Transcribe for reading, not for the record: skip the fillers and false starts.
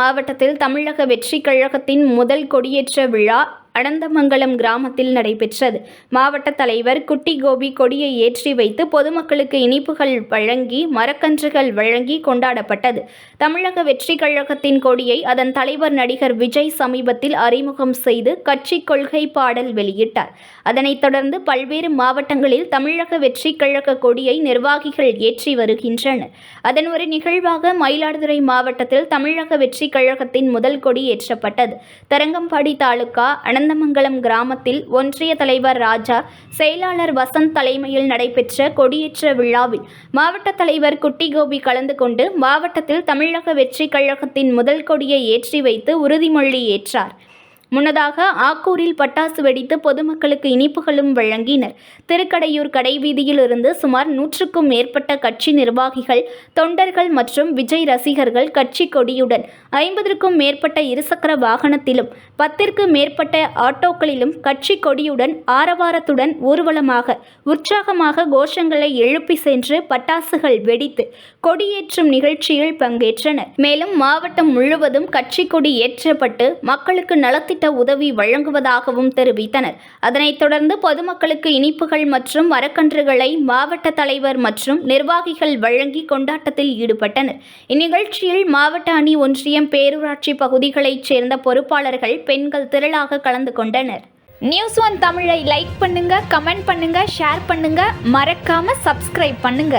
மாவட்டத்தில் தமிழக வெற்றிக் கழகத்தின் முதல் கொடியேற்ற விழா அனந்தமங்கலம் கிராமத்தில் நடைபெற்றது. மாவட்ட தலைவர் குட்டி கோபி கொடியை ஏற்றி வைத்து பொதுமக்களுக்கு இனிப்புகள் வழங்கி மரக்கன்றுகள் வழங்கி கொண்டாடப்பட்டது. தமிழக வெற்றிக் கழகத்தின் கொடியை அதன் தலைவர் நடிகர் விஜய் சமீபத்தில் அறிமுகம் செய்து கட்சி கொள்கை பாடல் வெளியிட்டார். அதனைத் தொடர்ந்து பல்வேறு மாவட்டங்களில் தமிழக வெற்றிக் கழக கொடியை நிர்வாகிகள் ஏற்றி வருகின்றனர். அதன் ஒரு நிகழ்வாக மயிலாடுதுறை மாவட்டத்தில் தமிழக வெற்றிக் கழகத்தின் முதல் கொடி ஏற்றப்பட்டது. தரங்கம்பாடி தாலுகா அனந்தமங்கலம் கிராமத்தில் ஒன்றிய தலைவர் ராஜா, செயலாளர் வசந்த் தலைமையில் நடைபெற்ற கொடியேற்ற விழாவில் மாவட்ட தலைவர் குட்டி கோபி கலந்து கொண்டு மாவட்டத்தில் தமிழக வெற்றிக் கழகத்தின் முதல் கொடியை ஏற்றி வைத்து உறுதிமொழி ஏற்றார். முன்னதாக ஆக்கூரில் பட்டாசு வெடித்து பொதுமக்களுக்கு இனிப்புகளும் வழங்கினர். திருக்கடையூர் கடைவீதியில் இருந்து சுமார் 100க்கும் மேற்பட்ட கட்சி நிர்வாகிகள், தொண்டர்கள் மற்றும் விஜய் ரசிகர்கள் கட்சி கொடியுடன் 50க்கும் மேற்பட்ட இருசக்கர வாகனத்திலும் 10க்கும் மேற்பட்ட ஆட்டோக்களிலும் கட்சி கொடியுடன் ஆரவாரத்துடன் ஊர்வலமாக உற்சாகமாக கோஷங்களை எழுப்பி சென்று பட்டாசுகள் வெடித்து கொடியேற்றும் நிகழ்ச்சியில் பங்கேற்றனர். மேலும் மாவட்டம் முழுவதும் கட்சி கொடி ஏற்றப்பட்டு மக்களுக்கு நலத்திட்ட உதவி வழங்குவதாகவும் தெரிவித்தனர். அதனைத் தொடர்ந்து பொதுமக்களுக்கு இனிப்புகள் மற்றும் மரக்கன்றுகளை மாவட்ட தலைவர் மற்றும் நிர்வாகிகள் வழங்கி கொண்டாட்டத்தில் ஈடுபட்டனர். இந்நிகழ்ச்சியில் மாவட்ட அணி, ஒன்றியம், பேரூராட்சி பகுதிகளைச் சேர்ந்த பொறுப்பாளர்கள், பெண்கள் திரளாக கலந்து கொண்டனர். News1 தமிழை லைக் பண்ணுங்க, கமெண்ட் பண்ணுங்க, ஷேர் பண்ணுங்க, மறக்காம சப்ஸ்கிரைப் பண்ணுங்க.